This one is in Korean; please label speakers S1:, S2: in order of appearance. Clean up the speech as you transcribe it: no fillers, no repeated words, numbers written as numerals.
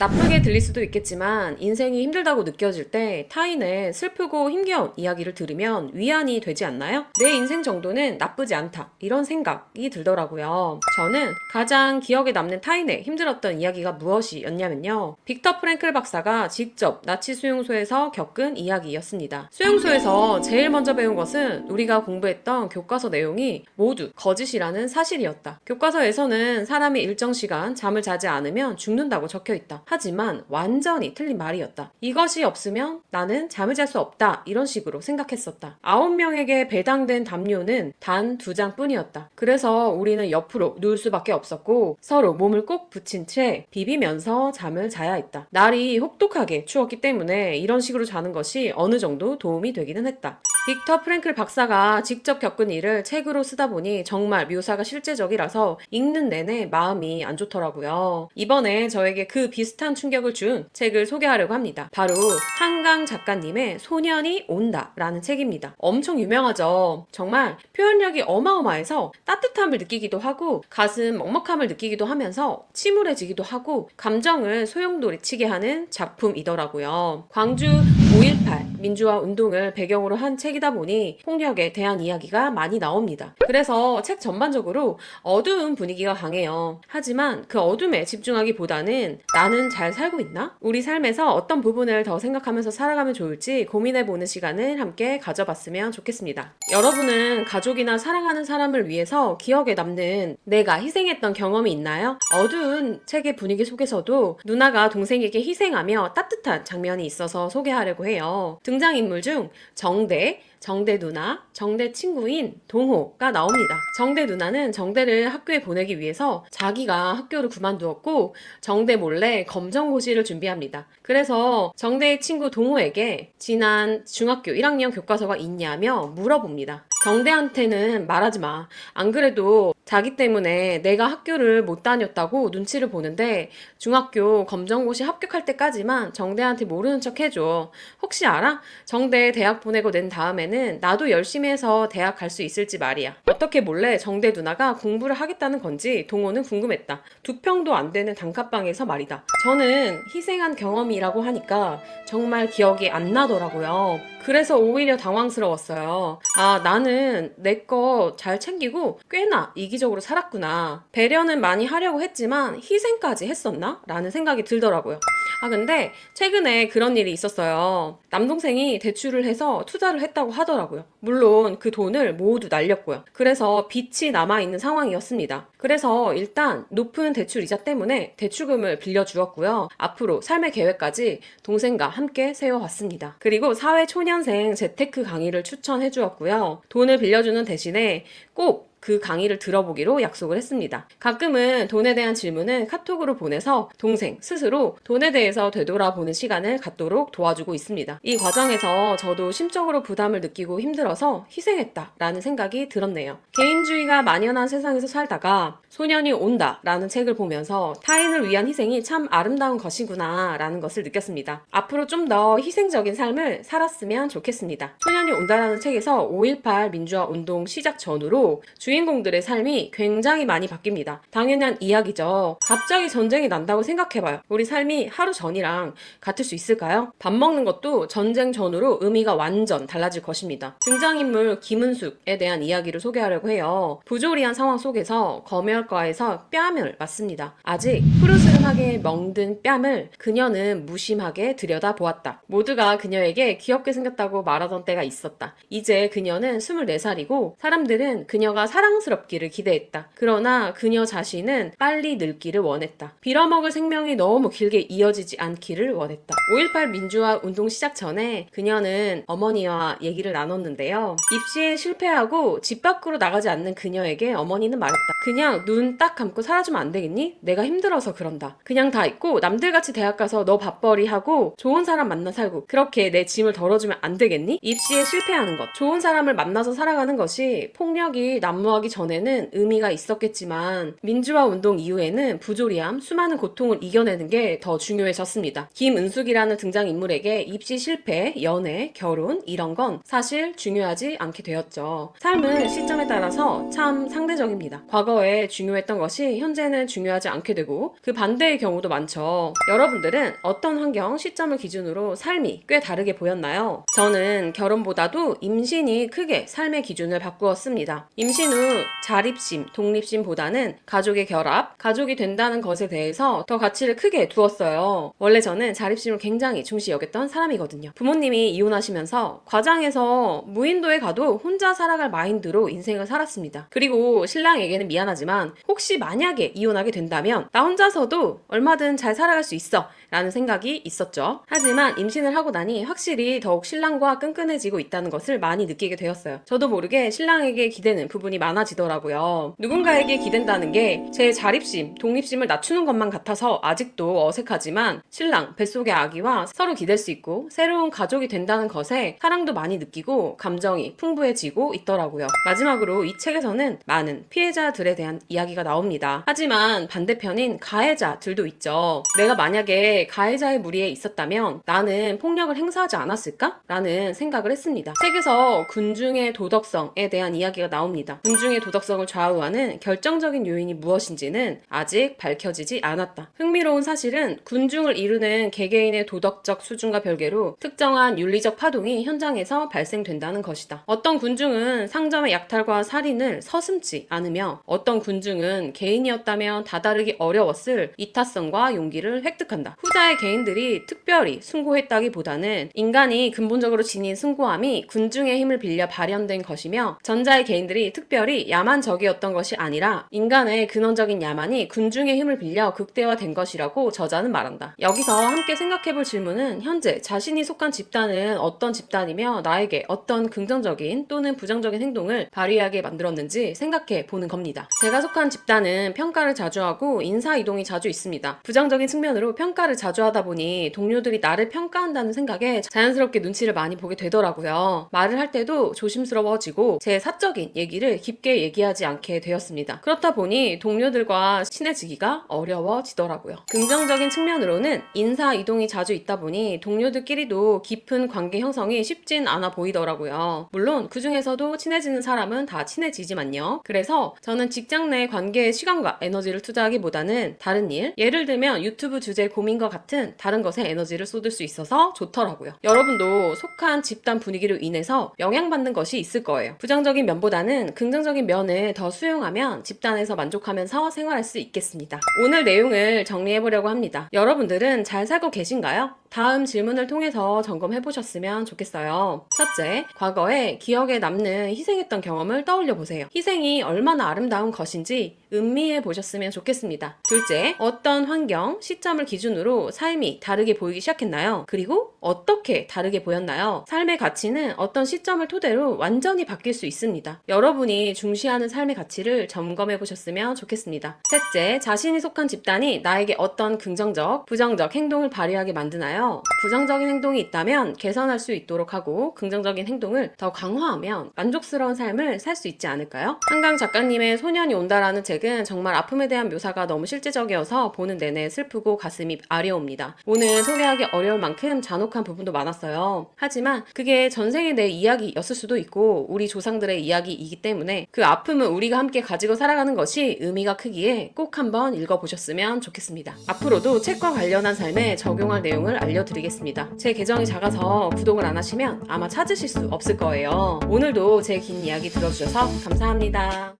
S1: 나쁘게 들릴 수도 있겠지만 인생이 힘들다고 느껴질 때 타인의 슬프고 힘겨운 이야기를 들으면 위안이 되지 않나요? 내 인생 정도는 나쁘지 않다 이런 생각이 들더라고요. 저는 가장 기억에 남는 타인의 힘들었던 이야기가 무엇이었냐면요. 빅터 프랭클 박사가 직접 나치 수용소에서 겪은 이야기였습니다. 수용소에서 제일 먼저 배운 것은 우리가 공부했던 교과서 내용이 모두 거짓이라는 사실이었다. 교과서에서는 사람이 일정 시간 잠을 자지 않으면 죽는다고 적혀 있다. 하지만 완전히 틀린 말이었다. 이것이 없으면 나는 잠을 잘 수 없다. 이런 식으로 생각했었다. 9명에게 배당된 담요는 단 2장 뿐이었다. 그래서 우리는 옆으로 누울 수밖에 없었고 서로 몸을 꼭 붙인 채 비비면서 잠을 자야 했다. 날이 혹독하게 추웠기 때문에 이런 식으로 자는 것이 어느 정도 도움이 되기는 했다. 빅터 프랭클 박사가 직접 겪은 일을 책으로 쓰다 보니 정말 묘사가 실제적이라서 읽는 내내 마음이 안 좋더라고요. 이번에 저에게 그 비슷한 충격을 준 책을 소개하려고 합니다. 바로 한강 작가님의 소년이 온다 라는 책입니다. 엄청 유명하죠. 정말 표현력이 어마어마해서 따뜻함을 느끼기도 하고 가슴 먹먹함을 느끼기도 하면서 침울해지기도 하고 감정을 소용돌이치게 하는 작품이더라고요. 광주 5.18 민주화 운동을 배경으로 한 책이다 보니 폭력에 대한 이야기가 많이 나옵니다. 그래서 책 전반적으로 어두운 분위기가 강해요. 하지만 그 어둠에 집중하기보다는 나는 잘 살고 있나? 우리 삶에서 어떤 부분을 더 생각하면서 살아가면 좋을지 고민해보는 시간을 함께 가져봤으면 좋겠습니다. 여러분은 가족이나 사랑하는 사람을 위해서 기억에 남는 내가 희생했던 경험이 있나요? 어두운 책의 분위기 속에서도 누나가 동생에게 희생하며 따뜻한 장면이 있어서 소개하려고 해요. 등장인물 중 정대 누나, 정대 친구인 동호가 나옵니다. 정대 누나는 정대를 학교에 보내기 위해서 자기가 학교를 그만두었고 정대 몰래 검정고시를 준비합니다. 그래서 정대의 친구 동호에게 지난 중학교 1학년 교과서가 있냐며 물어봅니다. 정대한테는 말하지 마. 안 그래도 자기 때문에 내가 학교를 못 다녔다고 눈치를 보는데 중학교 검정고시 합격할 때까지만 정대한테 모르는 척 해줘. 혹시 알아? 정대 대학 보내고 낸 다음에는 나도 열심히 해서 대학 갈 수 있을지 말이야. 어떻게 몰래 정대 누나가 공부를 하겠다는 건지 동호는 궁금했다. 2평도 안 되는 단칸방에서 말이다. 저는 희생한 경험이라고 하니까 정말 기억이 안 나더라고요. 그래서 오히려 당황스러웠어요. 아, 나는 내 거 잘 챙기고 꽤나 이기적으로 살았구나. 배려는 많이 하려고 했지만 희생까지 했었나? 라는 생각이 들더라고요. 아, 근데 최근에 그런 일이 있었어요. 남동생이 대출을 해서 투자를 했다고 하더라고요. 물론 그 돈을 모두 날렸고요. 그래서 빚이 남아있는 상황이었습니다. 그래서 일단 높은 대출 이자 때문에 대출금을 빌려주었고요. 앞으로 삶의 계획까지 동생과 함께 세워왔습니다. 그리고 사회초년생 재테크 강의를 추천해 주었고요. 돈을 빌려주는 대신에 꼭 그 강의를 들어보기로 약속을 했습니다. 가끔은 돈에 대한 질문은 카톡으로 보내서 동생 스스로 돈에 대해서 되돌아보는 시간을 갖도록 도와주고 있습니다. 이 과정에서 저도 심적으로 부담을 느끼고 힘들어서 희생했다라는 생각이 들었네요. 개인주의가 만연한 세상에서 살다가 소년이 온다 라는 책을 보면서 타인을 위한 희생이 참 아름다운 것이구나 라는 것을 느꼈습니다. 앞으로 좀 더 희생적인 삶을 살았으면 좋겠습니다. 소년이 온다라는 책에서 5.18 민주화 운동 시작 전후로 주인공들의 삶이 굉장히 많이 바뀝니다. 당연한 이야기죠. 갑자기 전쟁이 난다고 생각해봐요. 우리 삶이 하루 전이랑 같을 수 있을까요? 밥 먹는 것도 전쟁 전후로 의미가 완전 달라질 것입니다. 등장인물 김은숙에 대한 이야기를 소개하려고 해요. 부조리한 상황 속에서 검열과에서 뺨을 맞습니다. 아직 푸르스름하게 멍든 뺨을 그녀는 무심하게 들여다보았다. 모두가 그녀에게 귀엽게 생겼다고 말하던 때가 있었다. 이제 그녀는 24살이고 사람들은 그녀가 사랑스럽기를 기대했다. 그러나 그녀 자신은 빨리 늙기를 원했다. 빌어먹을 생명이 너무 길게 이어지지 않기를 원했다. 5.18 민주화 운동 시작 전에 그녀는 어머니와 얘기를 나눴는데요. 입시에 실패하고 집 밖으로 나가지 않는 그녀에게 어머니는 말했다. 그냥 눈 딱 감고 살아주면 안 되겠니? 내가 힘들어서 그런다. 그냥 다 있고 남들같이 대학 가서 너 밥벌이 하고 좋은 사람 만나 살고 그렇게 내 짐을 덜어주면 안 되겠니? 입시에 실패하는 것. 좋은 사람을 만나서 살아가는 것이 폭력이 난무하기 전에는 의미가 있었겠지만 민주화 운동 이후에는 부조리함, 수많은 고통을 이겨내는 게 더 중요해졌습니다. 김은숙이라는 등장인물에게 입시 실패, 연애, 결혼 이런 건 사실 중요하지 않게 되었죠. 삶은 시점에 따라서 참 상대적입니다. 과거 과거에 중요했던 것이 현재는 중요하지 않게 되고 그 반대의 경우도 많죠. 여러분들은 어떤 환경, 시점을 기준으로 삶이 꽤 다르게 보였나요? 저는 결혼보다도 임신이 크게 삶의 기준을 바꾸었습니다. 임신 후 자립심, 독립심보다는 가족의 결합, 가족이 된다는 것에 대해서 더 가치를 크게 두었어요. 원래 저는 자립심을 굉장히 중시 여겼던 사람이거든요. 부모님이 이혼하시면서 과장해서 무인도에 가도 혼자 살아갈 마인드로 인생을 살았습니다. 그리고 신랑에게는 미안하지만 혹시 만약에 이혼하게 된다면 나 혼자서도 얼마든 잘 살아갈 수 있어 라는 생각이 있었죠. 하지만 임신을 하고 나니 확실히 더욱 신랑과 끈끈해지고 있다는 것을 많이 느끼게 되었어요. 저도 모르게 신랑에게 기대는 부분이 많아지더라고요. 누군가에게 기댄다는 게 제 자립심, 독립심을 낮추는 것만 같아서 아직도 어색하지만 신랑, 뱃속의 아기와 서로 기댈 수 있고 새로운 가족이 된다는 것에 사랑도 많이 느끼고 감정이 풍부해지고 있더라고요. 마지막으로 이 책에서는 많은 피해자들에 대한 이야기가 나옵니다. 하지만 반대편인 가해자들도 있죠. 내가 만약에 가해자의 무리에 있었다면 나는 폭력을 행사하지 않았을까? 라는 생각을 했습니다. 책에서 군중의 도덕성에 대한 이야기가 나옵니다. 군중의 도덕성을 좌우하는 결정적인 요인이 무엇인지는 아직 밝혀지지 않았다. 흥미로운 사실은 군중을 이루는 개개인의 도덕적 수준과 별개로 특정한 윤리적 파동이 현장에서 발생된다는 것이다. 어떤 군중은 상점의 약탈과 살인을 서슴지 않으며 어떤 군중은 개인이었다면 다다르기 어려웠을 이타성과 용기를 획득한다. 후자의 개인들이 특별히 숭고했다기보다는 인간이 근본적으로 지닌 숭고함이 군중의 힘을 빌려 발현된 것이며 전자의 개인들이 특별히 야만적이었던 것이 아니라 인간의 근원적인 야만이 군중의 힘을 빌려 극대화된 것이라고 저자는 말한다. 여기서 함께 생각해볼 질문은 현재 자신이 속한 집단은 어떤 집단이며 나에게 어떤 긍정적인 또는 부정적인 행동을 발휘하게 만들었는지 생각해 보는 겁니다. 제가 속한 집단은 평가를 자주 하고 인사이동이 자주 있습니다. 부정적인 측면으로 평가를 자주 하다 보니 동료들이 나를 평가한다는 생각에 자연스럽게 눈치를 많이 보게 되더라고요. 말을 할 때도 조심스러워지고 제 사적인 얘기를 깊게 얘기하지 않게 되었습니다. 그렇다 보니 동료들과 친해지기가 어려워지더라고요. 긍정적인 측면으로는 인사이동이 자주 있다 보니 동료들끼리도 깊은 관계 형성이 쉽진 않아 보이더라고요. 물론 그 중에서도 친해지는 사람은 다 친해지지만요. 그래서 저는 직장 내 관계에 시간과 에너지를 투자하기보다는 다른 일, 예를 들면 유튜브 주제 고민과 같은 다른 것에 에너지를 쏟을 수 있어서 좋더라고요. 여러분도 속한 집단 분위기로 인해서 영향받는 것이 있을 거예요. 부정적인 면보다는 긍정적인 면을 더 수용하면 집단에서 만족하면서 생활할 수 있겠습니다. 오늘 내용을 정리해보려고 합니다. 여러분들은 잘 살고 계신가요? 다음 질문을 통해서 점검해보셨으면 좋겠어요. 첫째, 과거에 기억에 남는 희생했던 경험을 떠올려 보세요. 희생이 얼마나 아름다운 것인지 음미해 보셨으면 좋겠습니다. 둘째, 어떤 환경, 시점을 기준으로 삶이 다르게 보이기 시작했나요? 그리고 어떻게 다르게 보였나요? 삶의 가치는 어떤 시점을 토대로 완전히 바뀔 수 있습니다. 여러분이 중시하는 삶의 가치를 점검해 보셨으면 좋겠습니다. 셋째, 자신이 속한 집단이 나에게 어떤 긍정적, 부정적 행동을 발휘하게 만드나요? 부정적인 행동이 있다면 개선할 수 있도록 하고 긍정적인 행동을 더 강화하면 만족스러운 삶을 살 수 있지 않을까요? 한강 작가님의 소년이 온다라는 책은 정말 아픔에 대한 묘사가 너무 실제적이어서 보는 내내 슬프고 가슴이 아려옵니다. 오늘 소개하기 어려울 만큼 잔혹한 부분도 많았어요. 하지만 그게 전생의 내 이야기였을 수도 있고 우리 조상들의 이야기이기 때문에 그 아픔은 우리가 함께 가지고 살아가는 것이 의미가 크기에 꼭 한번 읽어보셨으면 좋겠습니다. 앞으로도 책과 관련한 삶에 적용할 내용을 알려드리겠습니다. 제 계정이 작아서 구독을 안 하시면 아마 찾으실 수 없을 거예요. 오늘도 제 긴 이야기 들어주셔서 감사합니다.